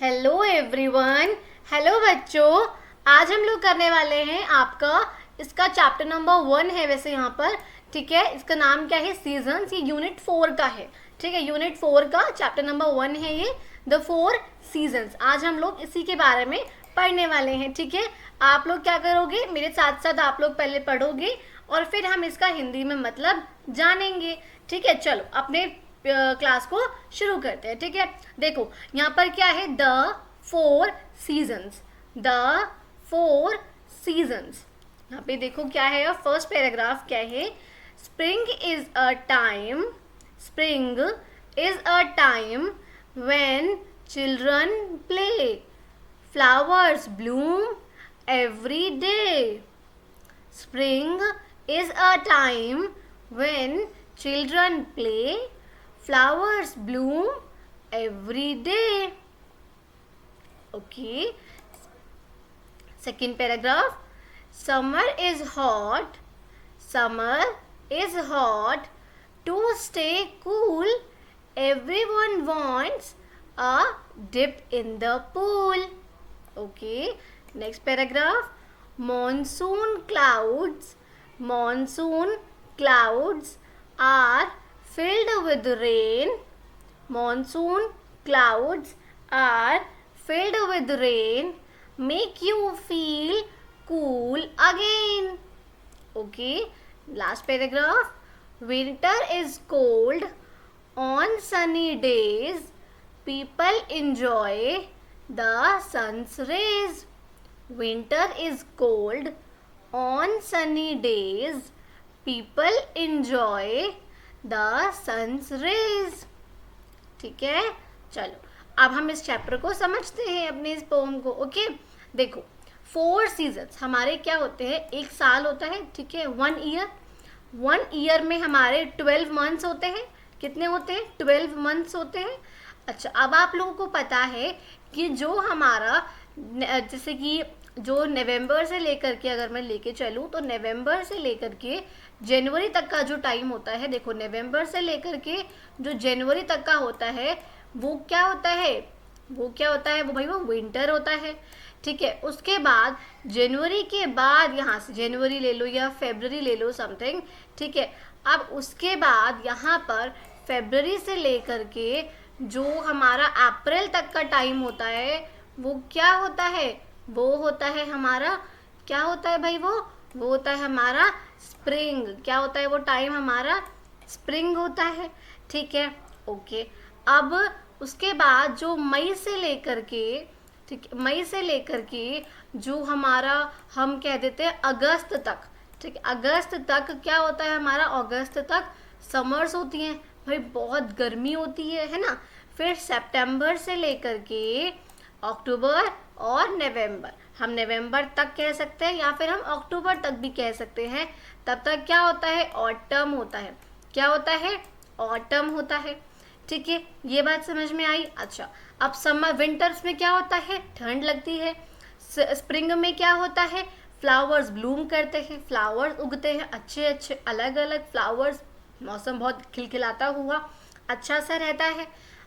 Hello everyone. Hello बच्चों, आज हम लोग करने वाले हैं आपका इसका चैप्टर नंबर 1 है वैसे यहाँ पर। ठीक है, इसका नाम क्या है? सीजन्स। ये यूनिट 4 का है। ठीक है, यूनिट 4 का चैप्टर नंबर 1 है ये, द 4 सीजन्स। आज हम लोग इसी के बारे में पढ़ने वाले हैं। ठीक है, आप लोग क्या करोगे, मेरे साथ साथ आप लोग पहले पढ़ोगे और फिर हम इसका हिंदी में मतलब जानेंगे। ठीक है, चलो अपने क्लास को शुरू करते हैं। ठीक है, देखो यहाँ पर क्या है, द 4 सीजन्स। द 4 सीजन्स, यहाँ पे देखो क्या है, फर्स्ट पैराग्राफ क्या है, spring is a time, spring is a time when children play, flowers bloom every day. Spring is a time when children play, flowers bloom every day. Okay. Second paragraph. Summer is hot. Summer is hot. To stay cool, everyone wants a dip in the pool. Okay. Next paragraph. Monsoon clouds are filled with rain. Monsoon clouds are filled with rain, make you feel cool again. Okay, last paragraph. Winter is cold. On sunny days, people enjoy the sun's rays. Winter is cold. On sunny days, people enjoy the sun's rays. ठीक है, चलो अब हम इस chapter को समझते हैं, अपने इस पोम को। ओके, देखो 4 सीजन्स हमारे क्या होते हैं, एक साल होता है। ठीक है, 1 ईयर। 1 ईयर में हमारे 12 मंथ्स होते हैं। कितने होते हैं? 12 मंथ्स होते हैं। अच्छा, अब आप लोगों को पता है कि जो हमारा जैसे कि जो नवंबर से लेकर के अगर मैं लेके चलूँ तो नवंबर से लेकर के जनवरी तक का जो टाइम होता है, देखो नवंबर से लेकर के जो जनवरी तक का होता है वो क्या होता है, वो भाई वो विंटर होता है। ठीक है, उसके बाद जनवरी के बाद यहाँ से जनवरी ले लो या फेब्रवरी ले लो समथिंग। ठीक है, अब उसके बाद यहाँ पर फेब्रवरी से लेकर के जो हमारा अप्रैल तक का टाइम होता है वो क्या होता है, वो होता है हमारा, क्या होता है भाई, वो होता है हमारा स्प्रिंग। क्या होता है वो टाइम हमारा? स्प्रिंग होता है। ठीक है, ओके। अब उसके बाद जो मई से लेकर के, ठीक, मई से लेकर के जो हमारा हम कह देते हैं अगस्त तक। ठीक है, अगस्त तक क्या होता है हमारा? अगस्त तक समर्स होती हैं भाई, बहुत गर्मी होती है ना। फिर सितंबर से लेकर के अक्टूबर और नवंबर, हम नवंबर तक कह सकते हैं या फिर हम अक्टूबर तक भी कह सकते हैं। तब तक क्या होता है? ऑटम होता है। क्या होता है? ऑटम होता है। ठीक है, ये बात समझ में आई। अच्छा, अब समर विंटर्स में क्या होता है? ठंड लगती है। स्प्रिंग में क्या होता है? फ्लावर्स ब्लूम करते हैं, फ्लावर्स उगते हैं, अच्छे अच्छे अलग अलग फ्लावर्स, मौसम बहुत खिलखिलाता हुआ अच्छा सा रहता है।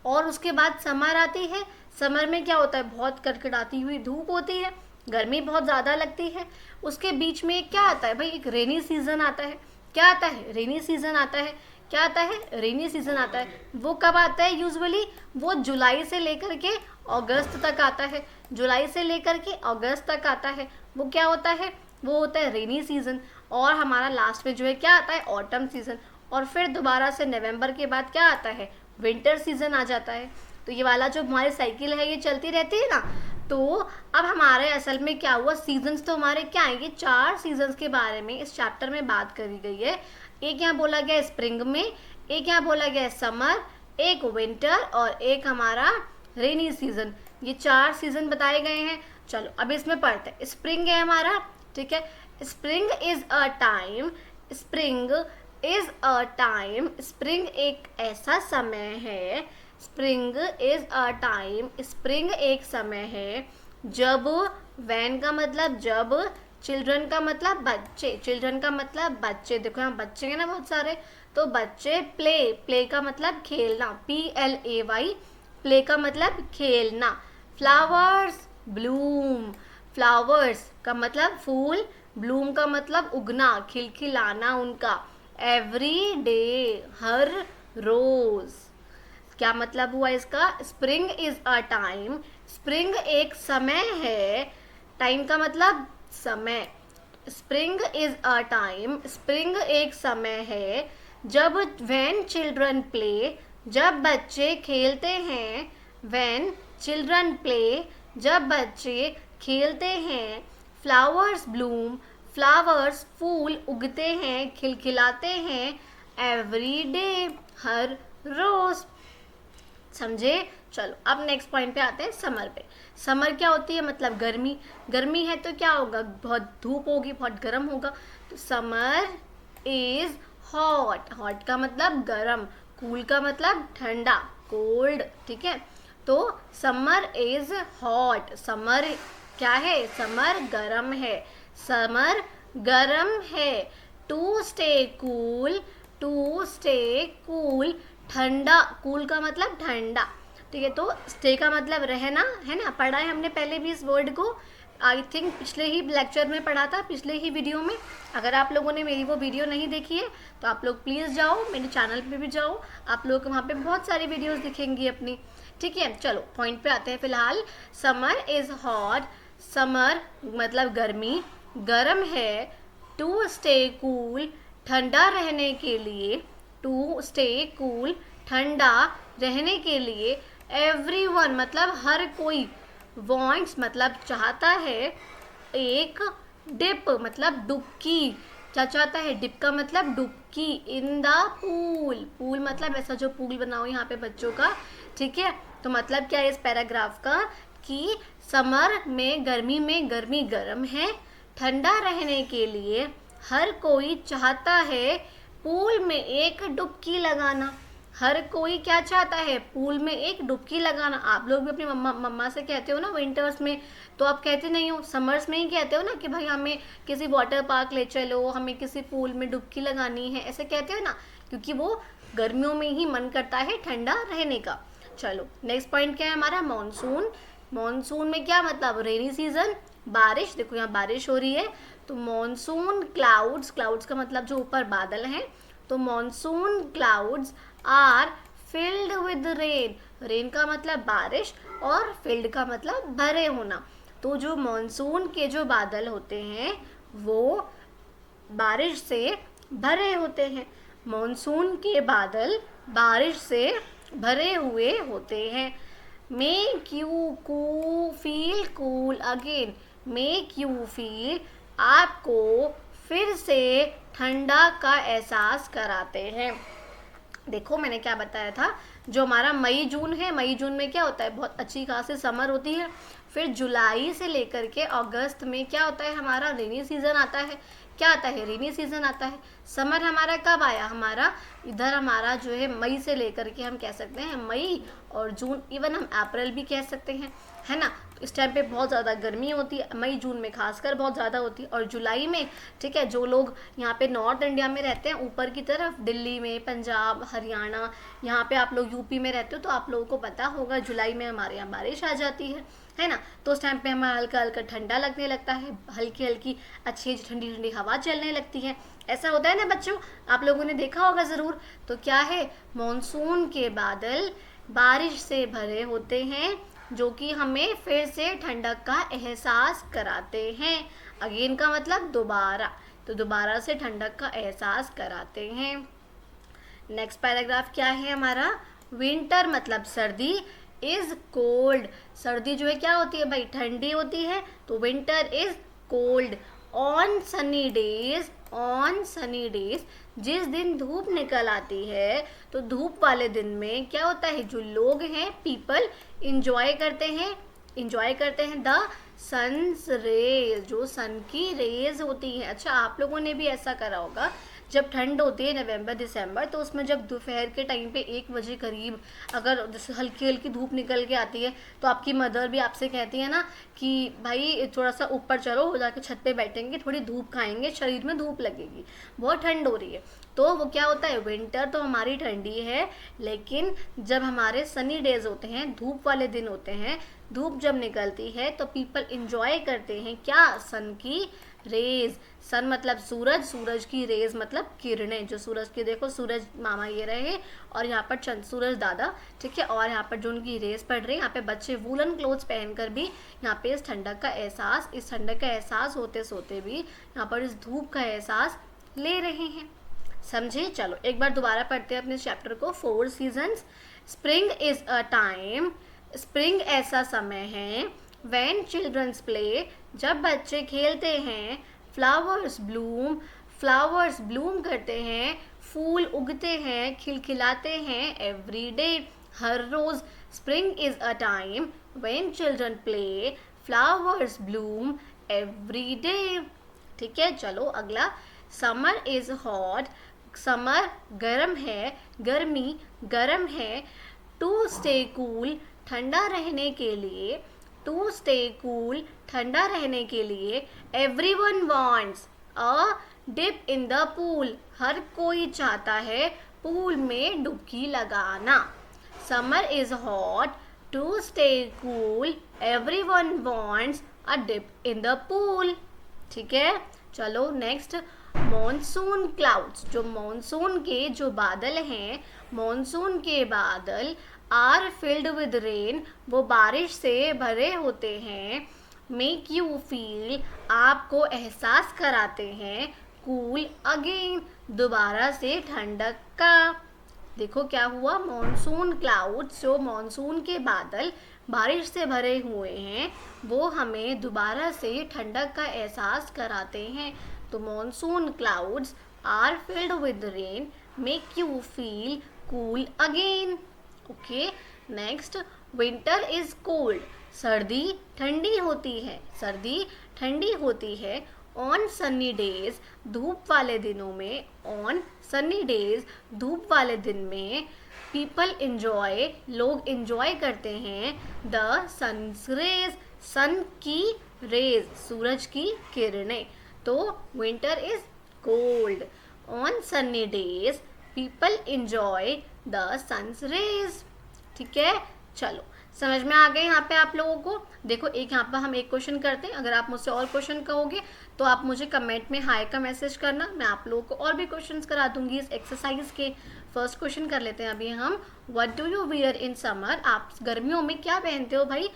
और उसके बाद समर आती है। समर में क्या होता है? बहुत कड़कड़ाती हुई धूप होती है, गर्मी बहुत ज़्यादा लगती है। उसके बीच में क्या आता है भाई? एक रेनी सीजन आता है। क्या आता है? रेनी सीजन आता है। क्या आता है? रेनी सीजन आता है। वो कब आता है यूजुअली? वो जुलाई से लेकर के अगस्त तक आता है। जुलाई से लेकर के अगस्त तक आता है। वो क्या होता है? वो होता है रेनी सीजन। और हमारा लास्ट में जो है क्या आता है? Autumn season. और फिर दोबारा से नवंबर के बाद क्या आता है? विंटर सीजन आ जाता है। तो ये वाला जो हमारी साइकिल है ये चलती रहती है ना। तो अब हमारे असल में क्या हुआ, सीजन्स तो हमारे क्या आएंगे, 4 सीजन्स के बारे में इस चैप्टर में बात करी गई है। एक यहाँ बोला गया स्प्रिंग में, एक यहाँ बोला गया समर, एक विंटर और एक हमारा रेनी सीजन। ये 4 सीजन बताए गए हैं। चलो अब इसमें पढ़ते हैं। स्प्रिंग है हमारा। ठीक है, spring is a time, spring is a time, spring एक ऐसा समय है, spring is a time, spring एक समय है जब, वैन का मतलब जब, चिल्ड्रन का मतलब बच्चे, चिल्ड्रन का मतलब बच्चे, देखो यहाँ बच्चे हैं ना बहुत सारे, तो बच्चे प्ले, प्ले का मतलब खेलना, PLAY, प्ले का मतलब खेलना, फ्लावर्स ब्लूम, फ्लावर्स का मतलब फूल, ब्लूम का मतलब उगना, खिलखिलाना उनका, एवरी डे हर रोज। क्या मतलब हुआ इसका? Spring is a time, spring एक समय है, टाइम का मतलब समय, spring is a time, spring एक समय है जब व्हेन चिल्ड्रन प्ले, जब बच्चे खेलते हैं, व्हेन चिल्ड्रन प्ले, जब बच्चे खेलते हैं, फ्लावर्स ब्लूम, फ्लावर्स फूल उगते हैं, खिलखिलाते हैं, एवरी डे हर रोज। समझे? चलो अब नेक्स्ट पॉइंट पे आते हैं, समर पे। समर क्या होती है? मतलब गर्मी, गर्मी है तो क्या होगा? बहुत धूप होगी, बहुत गर्म होगा, तो समर इज हॉट, हॉट का मतलब गर्म, कूल का मतलब ठंडा, कोल्ड, ठीक है। तो समर इज हॉट, समर क्या है? समर गर्म है, समर गर्म है। To stay cool, to stay cool, ठंडा, कूल का मतलब ठंडा, ठीक है। तो स्टे का मतलब रहना, है ना, पढ़ा है हमने पहले भी इस वर्ड को, आई थिंक पिछले ही लेक्चर में पढ़ा था, पिछले ही वीडियो में। अगर आप लोगों ने मेरी वो वीडियो नहीं देखी है तो आप लोग प्लीज़ जाओ, मेरे चैनल पे भी जाओ, आप लोगों को वहाँ पे बहुत सारी वीडियोस दिखेंगी अपनी, ठीक है। चलो पॉइंट पे आते हैं फिलहाल। समर इज हॉट, समर मतलब गर्मी, गर्म है। टू स्टे कूल, ठंडा रहने के लिए, टू स्टे कूल, ठंडा रहने के लिए। एवरीवन मतलब हर कोई, वॉन्ट्स मतलब चाहता है, एक डिप मतलब डुबकी, क्या चाहता है? डिप का मतलब डुबकी, इन द पूल, पूल मतलब ऐसा जो पूल बनाओ यहाँ पे बच्चों का, ठीक है। तो मतलब क्या है इस पैराग्राफ का कि समर में, गर्मी में, गर्मी गर्म है, ठंडा रहने के लिए हर कोई चाहता है पूल में एक डुबकी लगाना। हर कोई क्या चाहता है? पूल में एक डुबकी लगाना। आप लोग भी अपनी मम्मा से कहते हो ना विंटर्स में, तो आप कहते नहीं हो, समर्स में ही कहते हो ना कि भाई हमें किसी वाटर पार्क ले चलो, हमें किसी पूल में डुबकी लगानी है, ऐसे कहते हो ना, क्योंकि वो गर्मियों में ही मन करता है ठंडा रहने का। चलो नेक्स्ट पॉइंट क्या है हमारा? मॉनसून। मॉनसून में क्या मतलब? रेनी सीजन, बारिश, देखो यहाँ बारिश हो रही है, तो मॉनसून क्लाउड्स, क्लाउड्स का मतलब जो ऊपर बादल हैं, तो monsoon clouds are filled with rain, rain का मतलब बारिश और फिल्ड का मतलब भरे होना। तो जो मॉनसून के जो बादल होते हैं वो बारिश से भरे होते हैं, मॉनसून के बादल बारिश से भरे हुए होते हैं। मेक यू कू feel cool again, make you feel आपको फिर से ठंडा का एहसास कराते हैं। देखो मैंने क्या बताया था, जो हमारा मई जून है, मई जून में क्या होता है? बहुत अच्छी खासी समर होती है। फिर जुलाई से लेकर के अगस्त में क्या होता है? हमारा रेनी सीजन आता है। क्या आता है? रेनी सीजन आता है। समर हमारा कब आया? हमारा इधर हमारा जो है मई से लेकर के हम कह सकते हैं मई और जून, इवन हम अप्रैल भी कह सकते हैं, है ना। इस टाइम पे बहुत ज़्यादा गर्मी होती है, मई जून में खासकर बहुत ज़्यादा होती है। और जुलाई में, ठीक है, जो लोग यहाँ पे नॉर्थ इंडिया में रहते हैं ऊपर की तरफ, दिल्ली में, पंजाब, हरियाणा, यहाँ पे आप लोग यूपी में रहते हो तो आप लोगों को पता होगा जुलाई में हमारे यहाँ बारिश आ जाती है ना। तो उस टाइम पे हमें हल्का हल्का ठंडा लगने लगता है, हल्की हल्की अच्छी ठंडी ठंडी हवा चलने लगती है। ऐसा होता है ना बच्चों, आप लोगों ने देखा होगा ज़रूर। तो क्या है? मॉनसून के बादल बारिश से भरे होते हैं जो कि हमें फिर से ठंडक का एहसास कराते हैं। अगेन का मतलब दोबारा, तो दोबारा से ठंडक का एहसास कराते हैं। नेक्स्ट पैराग्राफ क्या है हमारा? विंटर मतलब सर्दी, इज कोल्ड, सर्दी जो है क्या होती है भाई? ठंडी होती है, तो winter is cold. On sunny days, on sunny days, जिस दिन धूप निकल आती है, तो धूप वाले दिन में क्या होता है? जो लोग हैं, पीपल इंजॉय करते हैं, इंजॉय करते हैं द सन्स रेज, जो सन की रेज होती है। अच्छा आप लोगों ने भी ऐसा करा होगा, जब ठंड होती है नवंबर दिसंबर, तो उसमें जब दोपहर के टाइम पे 1 बजे करीब अगर जैसे हल्की हल्की धूप निकल के आती है, तो आपकी मदर भी आपसे कहती है ना कि भाई थोड़ा सा ऊपर चलो, हो जाके छत पे बैठेंगे, थोड़ी धूप खाएंगे, शरीर में धूप लगेगी, बहुत ठंड हो रही है। तो वो क्या होता है, विंटर तो हमारी ठंडी है, लेकिन जब हमारे सनी डेज होते हैं, धूप वाले दिन होते हैं, धूप जब निकलती है तो पीपल इंजॉय करते हैं क्या, सन की रेज। सन मतलब सूरज, सूरज की रेज मतलब किरणें, जो सूरज की देखो, सूरज मामा ये रहे और यहाँ पर चंद सूरज दादा, ठीक है, और यहाँ पर जो उनकी रेज पड़ रही है, यहाँ पे बच्चे वूलन क्लोथ्स पहनकर भी यहाँ पे इस ठंडक का एहसास, इस ठंडक का एहसास होते सोते भी यहाँ पर इस धूप का एहसास ले रहे हैं। समझे? चलो एक बार दोबारा पढ़ते हैं अपने चैप्टर को। 4 seasons. Spring is a time, spring ऐसा समय है, व्हेन चिल्ड्रंस प्ले, जब बच्चे खेलते हैं, फ्लावर्स ब्लूम, फ्लावर्स ब्लूम करते हैं, फूल उगते हैं, खिलखिलाते हैं, एवरी डे, हर रोज। Spring is a time when children play, flowers bloom every day. ठीक है, चलो अगला। समर इज हॉट, समर गर्म है, गर्मी गर्म है, टू स्टे कूल, ठंडा रहने के लिए, टू स्टे कूल, ठंडा रहने के लिए, everyone wants a dip in the pool, हर कोई चाहता है पूल में डुबकी लगाना। Summer is hot, to stay cool, everyone wants a dip in the pool. ठीक है, चलो नेक्स्ट। मॉनसून क्लाउड्स, जो मॉनसून के जो बादल हैं, मॉनसून के बादल आर फिल्ड विद रेन, वो बारिश से भरे होते हैं, मेक यू फील, आपको एहसास कराते हैं, कूल अगेन, दोबारा से ठंडक का। देखो क्या हुआ, मॉनसून क्लाउड्स, जो मॉनसून के बादल बारिश से भरे हुए हैं, वो हमें दोबारा से ठंडक का एहसास कराते हैं। तो monsoon clouds are filled with rain, make you feel cool again. Okay, next. Winter is cold, सर्दी ठंडी होती है, सर्दी ठंडी होती है, ऑन सनी डेज, धूप वाले दिनों में, ऑन सनी डेज, धूप वाले दिन में, पीपल इंजॉय, लोग इंजॉय करते हैं, द सन्स रेज, सन की रेज, सूरज की किरणें। तो winter is cold, on sunny days people enjoy the sun's rays. ठीक है, चलो समझ में आ गए यहाँ पे आप लोगों को। देखो एक यहाँ पर हम एक क्वेश्चन करते हैं, अगर आप मुझसे और क्वेश्चन कहोगे तो आप मुझे कमेंट में हाई का मैसेज करना, मैं आप लोगों को और भी क्वेश्चंस करा दूंगी इस एक्सरसाइज के। फर्स्ट क्वेश्चन कर लेते हैं अभी हम। What do you wear in summer, आप गर्मियों में क्या पहनते हो भाई?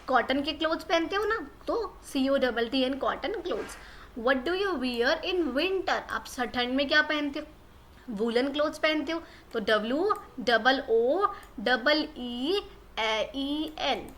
कॉटन के क्लोथ्स पहनते हो ना, तो COTTN cotton clothes. What do you wear in winter, आप ठंड में क्या पहनते हो? वूलन क्लोथ्स पहनते हो, तो WOOEEN,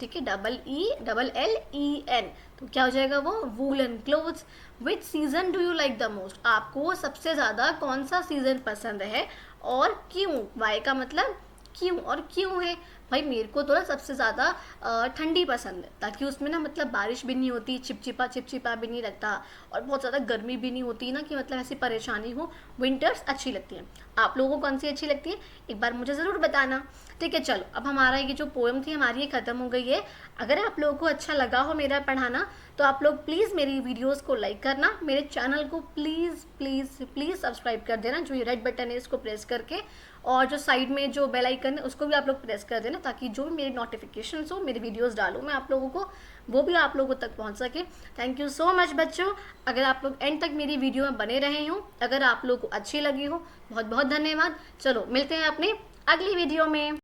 ठीक है, EELLEN, तो क्या हो जाएगा वो? Woollen clothes. Which season do you like the most, आपको सबसे ज़्यादा कौन सा सीजन पसंद है और क्यों? वाई का मतलब क्यों, और क्यों है भाई? मेरे को तो ना सबसे ज़्यादा ठंडी पसंद है, ताकि उसमें ना मतलब बारिश भी नहीं होती, चिपचिपा भी नहीं लगता, और बहुत ज़्यादा गर्मी भी नहीं होती ना कि मतलब ऐसी परेशानी हो। विंटर्स अच्छी लगती हैं। आप लोगों को कौन सी अच्छी लगती है, एक बार मुझे ज़रूर बताना। ठीक है, चलो अब हमारा ये जो पोएम थी हमारी ये ख़त्म हो गई है। अगर आप लोगों को अच्छा लगा हो मेरा पढ़ाना, तो आप लोग प्लीज़ मेरी वीडियोस को लाइक करना, मेरे चैनल को प्लीज़ प्लीज़ प्लीज़ सब्सक्राइब कर देना, जो ये रेड बटन है इसको प्रेस करके, और जो साइड में जो बेल आइकन है उसको भी आप लोग प्रेस कर देना, ताकि जो भी मेरे नोटिफिकेशंस हो, मेरी वीडियोस डालूँ मैं आप लोगों को, वो भी आप लोगों तक पहुंच सके। थैंक यू सो मच बच्चों, अगर आप लोग एंड तक मेरी वीडियो में बने रहे हो, अगर आप लोगों को अच्छी लगी हो, बहुत बहुत धन्यवाद। चलो मिलते हैं अपने अगली वीडियो में।